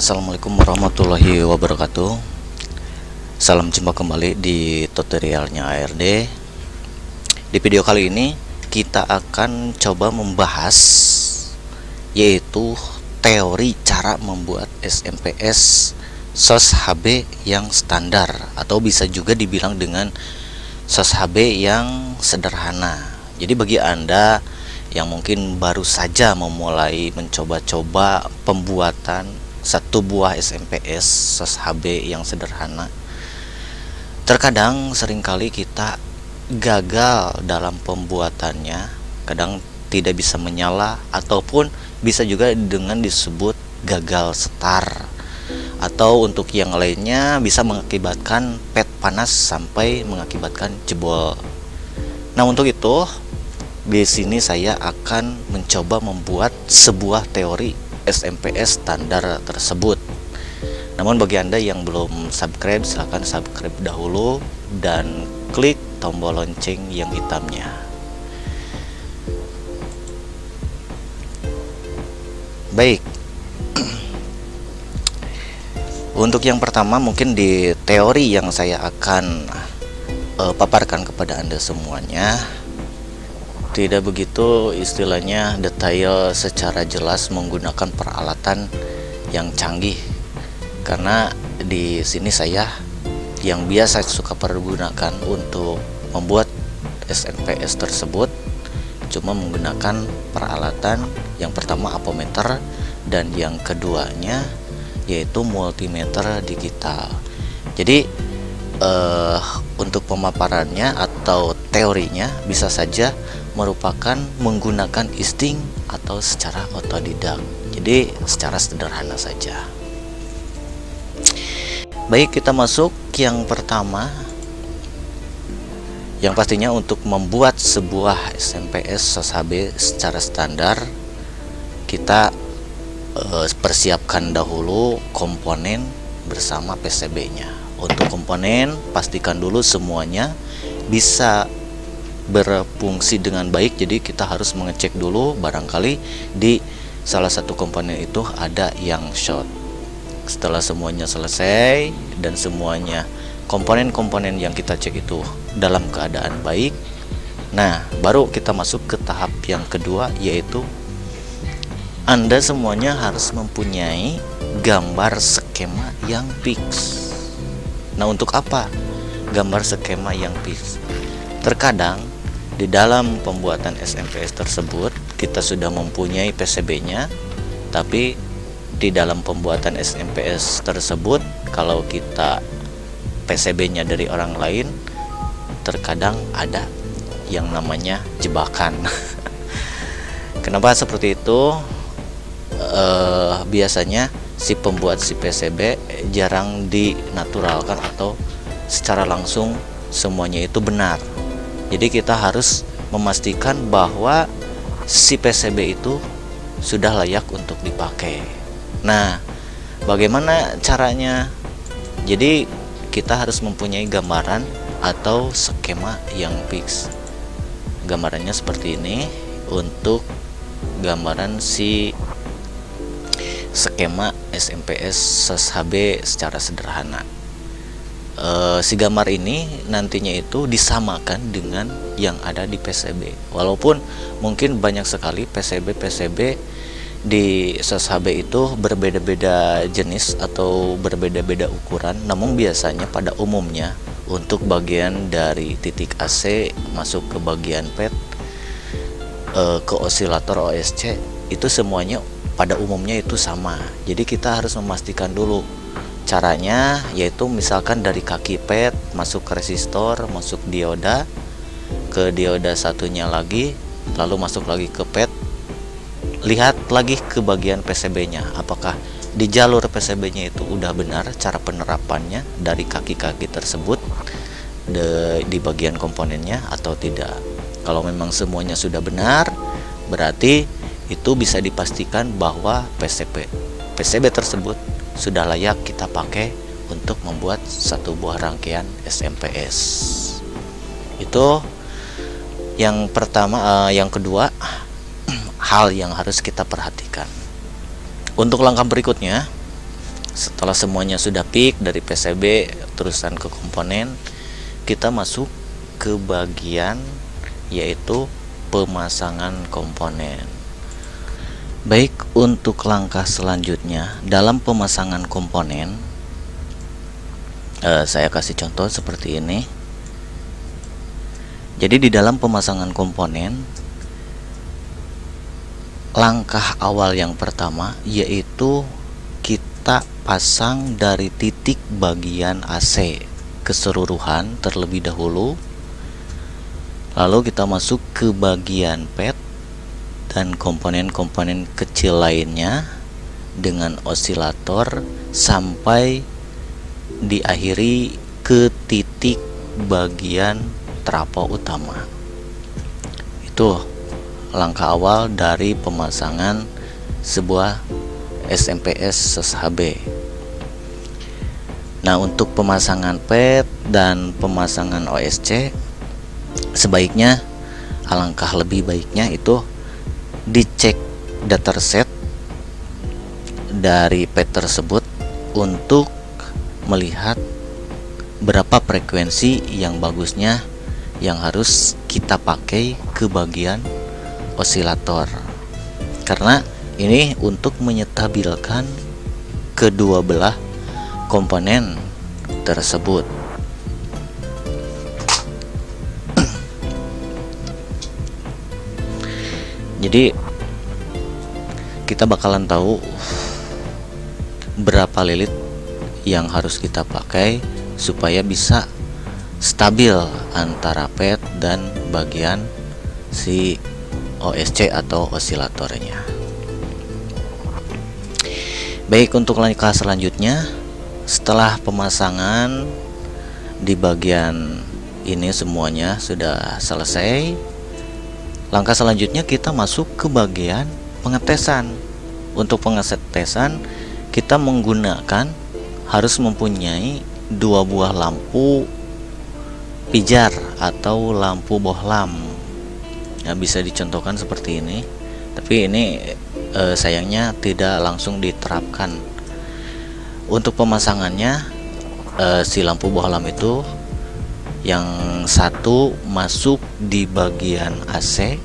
Assalamualaikum warahmatullahi wabarakatuh. Salam jumpa kembali di tutorialnya ARD. Di video kali ini kita akan coba membahas yaitu teori cara membuat SMPS SOS HB yang standar, atau bisa juga dibilang dengan SOS HB yang sederhana. Jadi bagi Anda yang mungkin baru saja memulai mencoba-coba pembuatan satu buah SMPS SOS HB yang sederhana, terkadang seringkali kita gagal dalam pembuatannya, kadang tidak bisa menyala, ataupun bisa juga dengan disebut gagal start, atau untuk yang lainnya bisa mengakibatkan pet panas sampai mengakibatkan jebol. Nah, untuk itu di sini saya akan mencoba membuat sebuah teori SMPS standar tersebut. Namun bagi Anda yang belum subscribe, silahkan subscribe dahulu dan klik tombol lonceng yang hitamnya. Baik, untuk yang pertama mungkin di teori yang saya akan paparkan kepada Anda semuanya tidak begitu istilahnya detail secara jelas menggunakan peralatan yang canggih, karena di sini saya yang biasa suka pergunakan untuk membuat SMPS tersebut cuma menggunakan peralatan yang pertama apometer dan yang keduanya yaitu multimeter digital. Jadi untuk pemaparannya atau teorinya bisa saja merupakan menggunakan insting atau secara otodidak. Jadi secara sederhana saja. Baik, kita masuk yang pertama. Yang pastinya untuk membuat sebuah SMPS SOS HB secara standar, kita persiapkan dahulu komponen bersama PCB-nya. Untuk komponen, pastikan dulu semuanya bisa berfungsi dengan baik. Jadi kita harus mengecek dulu, barangkali di salah satu komponen itu ada yang short. Setelah semuanya selesai dan semuanya komponen-komponen yang kita cek itu dalam keadaan baik, nah baru kita masuk ke tahap yang kedua, yaitu Anda semuanya harus mempunyai gambar skema yang fix. Nah, untuk apa gambar skema yang fix? Terkadang di dalam pembuatan SMPS tersebut kita sudah mempunyai PCB-nya, tapi di dalam pembuatan SMPS tersebut kalau kita PCB-nya dari orang lain, terkadang ada yang namanya jebakan. Kenapa seperti itu? Biasanya si pembuat si PCB jarang dinaturalkan atau secara langsung semuanya itu benar. Jadi kita harus memastikan bahwa si PCB itu sudah layak untuk dipakai. Nah, bagaimana caranya? Jadi kita harus mempunyai gambaran atau skema yang fix. Gambarannya seperti ini untuk gambaran si skema SMPS SOS HB secara sederhana. Si gambar ini nantinya itu disamakan dengan yang ada di PCB. Walaupun mungkin banyak sekali PCB di SOS HB itu berbeda-beda jenis atau berbeda-beda ukuran, namun biasanya pada umumnya untuk bagian dari titik AC masuk ke bagian pad ke osilator OSC itu semuanya pada umumnya itu sama. Jadi kita harus memastikan dulu caranya, yaitu misalkan dari kaki pad masuk ke resistor, masuk dioda, ke dioda satunya lagi, lalu masuk lagi ke pad. Lihat lagi ke bagian PCB-nya, apakah di jalur PCB-nya itu udah benar cara penerapannya dari kaki-kaki tersebut di bagian komponennya atau tidak. Kalau memang semuanya sudah benar, berarti itu bisa dipastikan bahwa PCB tersebut sudah layak kita pakai untuk membuat satu buah rangkaian SMPS. Itu yang pertama. Yang kedua, hal yang harus kita perhatikan. Untuk langkah berikutnya, Setelah semuanya sudah pick dari PCB terusan ke komponen, kita masuk ke bagian yaitu pemasangan komponen. Baik, untuk langkah selanjutnya dalam pemasangan komponen, saya kasih contoh seperti ini. Jadi di dalam pemasangan komponen, langkah awal yang pertama yaitu kita pasang dari titik bagian AC keseluruhan terlebih dahulu, lalu kita masuk ke bagian pad dan komponen-komponen kecil lainnya dengan osilator sampai diakhiri ke titik bagian trafo utama. Itu langkah awal dari pemasangan sebuah SMPS SHB. Nah, untuk pemasangan pad dan pemasangan OSC, sebaiknya, alangkah lebih baiknya itu dicek dataset dari pad tersebut untuk melihat berapa frekuensi yang bagusnya yang harus kita pakai ke bagian osilator, karena ini untuk menyetabilkan kedua belah komponen tersebut. Jadi kita bakalan tahu berapa lilit yang harus kita pakai supaya bisa stabil antara pad dan bagian si OSC atau osilatornya. Baik, untuk langkah selanjutnya, setelah pemasangan di bagian ini semuanya sudah selesai, langkah selanjutnya kita masuk ke bagian pengetesan. Untuk pengetesan kita menggunakan harus mempunyai dua buah lampu pijar atau lampu bohlam. Ya, bisa dicontohkan seperti ini, tapi ini sayangnya tidak langsung diterapkan. Untuk pemasangannya, si lampu bohlam itu yang satu masuk di bagian AC.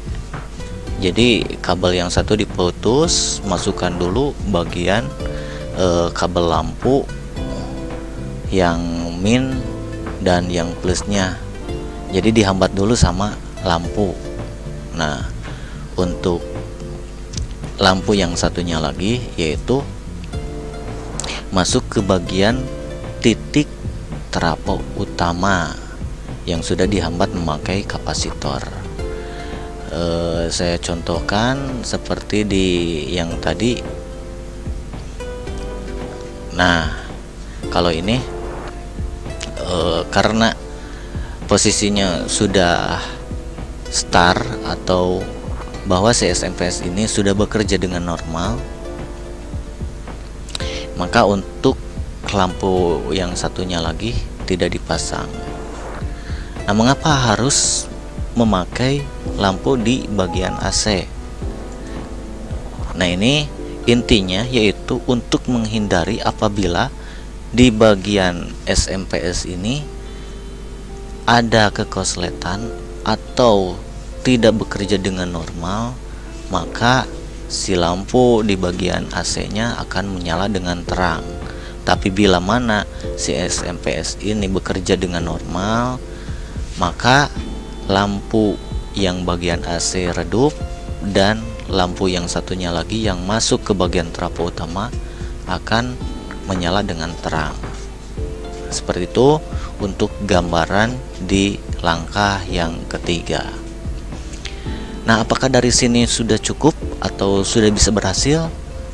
Jadi kabel yang satu diputus, masukkan dulu bagian kabel lampu yang min dan yang plusnya. Jadi dihambat dulu sama lampu. Nah, untuk lampu yang satunya lagi yaitu masuk ke bagian titik trafo utama yang sudah dihambat memakai kapasitor. Saya contohkan seperti di yang tadi. Nah, kalau ini karena posisinya sudah start atau bahwa SMPS ini sudah bekerja dengan normal, maka untuk lampu yang satunya lagi tidak dipasang. Nah, mengapa harus memakai lampu di bagian AC? Nah, ini intinya yaitu untuk menghindari apabila di bagian SMPS ini ada kekosletan atau tidak bekerja dengan normal, maka si lampu di bagian AC-nya akan menyala dengan terang. Tapi bila mana si SMPS ini bekerja dengan normal, maka lampu yang bagian AC redup dan lampu yang satunya lagi yang masuk ke bagian trafo utama akan menyala dengan terang. Seperti itu untuk gambaran di langkah yang ketiga. Nah, apakah dari sini sudah cukup atau sudah bisa berhasil?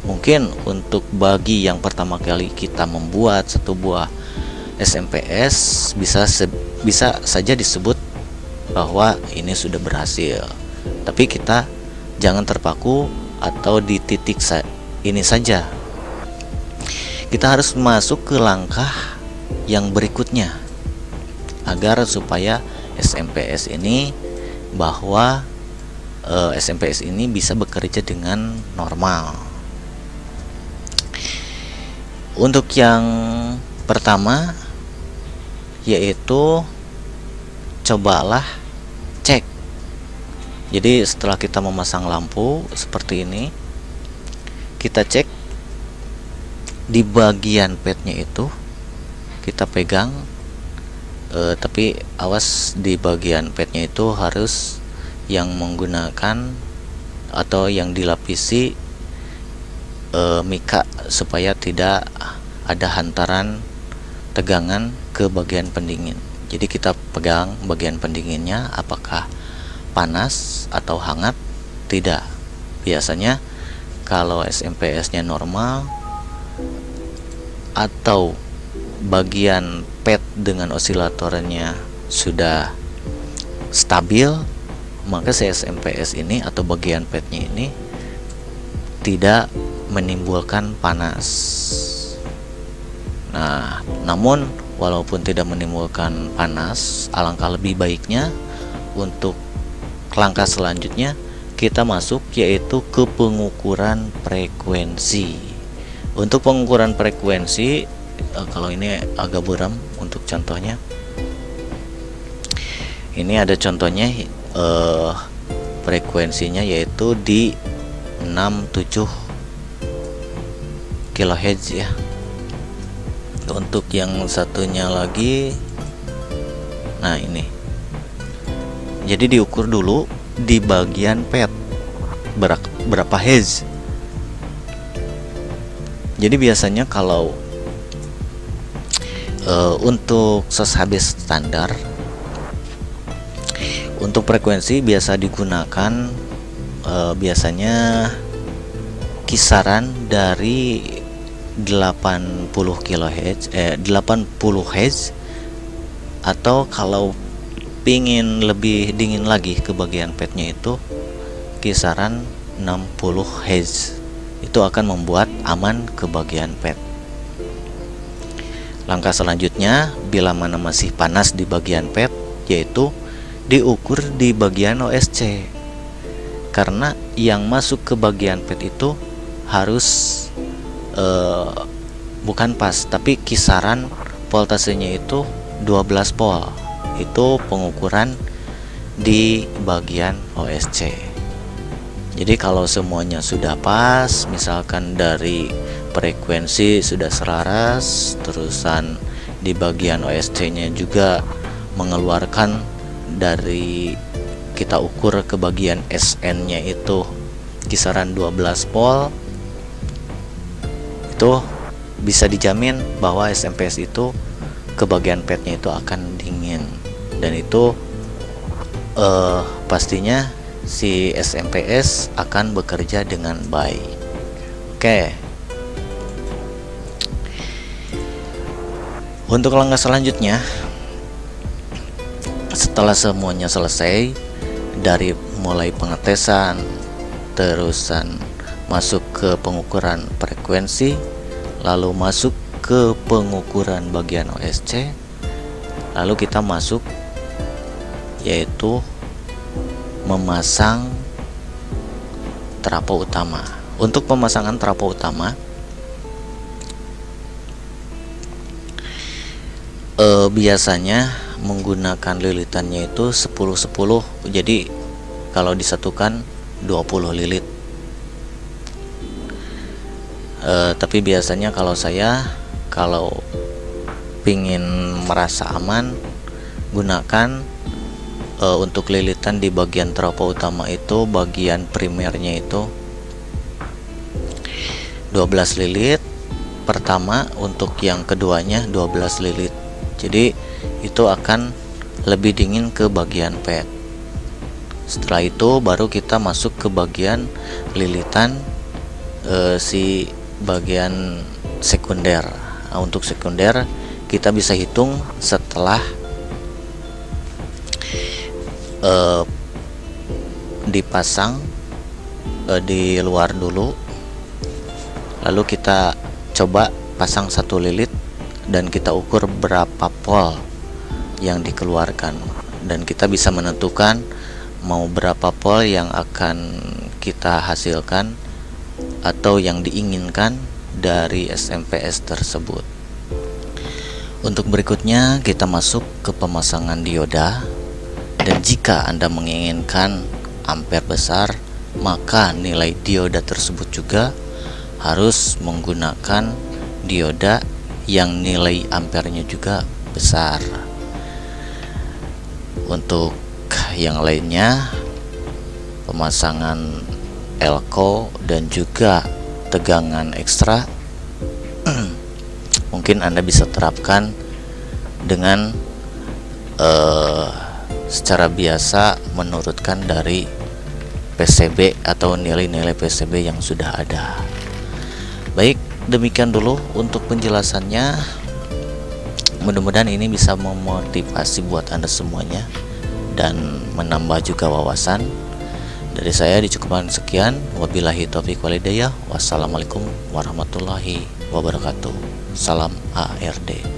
Mungkin untuk bagi yang pertama kali kita membuat satu buah SMPS bisa saja disebut bahwa ini sudah berhasil. Tapi kita jangan terpaku atau di titik ini saja. Kita harus masuk ke langkah yang berikutnya agar supaya SMPS ini SMPS ini bisa bekerja dengan normal. Untuk yang pertama yaitu cobalah cek. Jadi setelah kita memasang lampu seperti ini, kita cek di bagian pednya itu, kita pegang, tapi awas di bagian pednya itu harus yang menggunakan atau yang dilapisi mika supaya tidak ada hantaran tegangan ke bagian pendingin. Jadi kita pegang bagian pendinginnya, apakah panas atau hangat? Tidak. Biasanya kalau SMPS-nya normal atau bagian pad dengan osilatornya sudah stabil, maka si SMPS ini atau bagian padnya ini tidak menimbulkan panas. Nah, namun walaupun tidak menimbulkan panas, alangkah lebih baiknya untuk langkah selanjutnya kita masuk yaitu ke pengukuran frekuensi. Untuk pengukuran frekuensi, kalau ini agak buram untuk contohnya. Ini ada contohnya, frekuensinya yaitu di 67 kHz ya. Untuk yang satunya lagi, nah ini, jadi diukur dulu di bagian pad berapa Hz. Jadi biasanya kalau untuk SHB standar, untuk frekuensi biasa digunakan biasanya kisaran dari 80 kHz 80 Hz, atau kalau pingin lebih dingin lagi ke bagian padnya itu kisaran 60 Hz. Itu akan membuat aman ke bagian pad. Langkah selanjutnya, bila mana masih panas di bagian pad, yaitu diukur di bagian OSC. Karena yang masuk ke bagian pad itu harus bukan pas, tapi kisaran voltasenya itu 12 volt. Itu pengukuran di bagian OSC. Jadi kalau semuanya sudah pas, misalkan dari frekuensi sudah selaras, terusan di bagian OSC-nya juga mengeluarkan dari kita ukur ke bagian SN-nya itu kisaran 12 volt, itu bisa dijamin bahwa SMPS itu ke bagian padnya itu akan dingin, dan itu pastinya si SMPS akan bekerja dengan baik. Oke. Untuk langkah selanjutnya, setelah semuanya selesai, dari mulai pengetesan, terusan masuk ke pengukuran frekuensi, lalu masuk ke pengukuran bagian OSC, lalu kita masuk yaitu memasang trafo utama. Untuk pemasangan trafo utama, biasanya menggunakan lilitannya itu 10-10. Jadi kalau disatukan 20 lilit. Tapi biasanya kalau saya, kalau pingin merasa aman, gunakan untuk lilitan di bagian trafo utama itu, bagian primernya itu 12 lilit pertama, untuk yang keduanya 12 lilit. Jadi itu akan lebih dingin ke bagian pad. Setelah itu baru kita masuk ke bagian lilitan si bagian sekunder. Nah, untuk sekunder kita bisa hitung setelah dipasang di luar dulu, lalu kita coba pasang satu lilit dan kita ukur berapa volt yang dikeluarkan, dan kita bisa menentukan mau berapa volt yang akan kita hasilkan atau yang diinginkan dari SMPS tersebut. Untuk berikutnya kita masuk ke pemasangan dioda, dan jika Anda menginginkan ampere besar, maka nilai dioda tersebut juga harus menggunakan dioda yang nilai ampernya juga besar. Untuk yang lainnya, pemasangan elko dan juga tegangan ekstra mungkin Anda bisa terapkan dengan secara biasa menurutkan dari PCB atau nilai-nilai PCB yang sudah ada. Baik, demikian dulu untuk penjelasannya. Mudah-mudahan ini bisa memotivasi buat Anda semuanya dan menambah juga wawasan. Dari saya dicukupkan sekian. Wabillahi taufiq walhidayah. Wassalamualaikum warahmatullahi wabarakatuh. Salam ARD.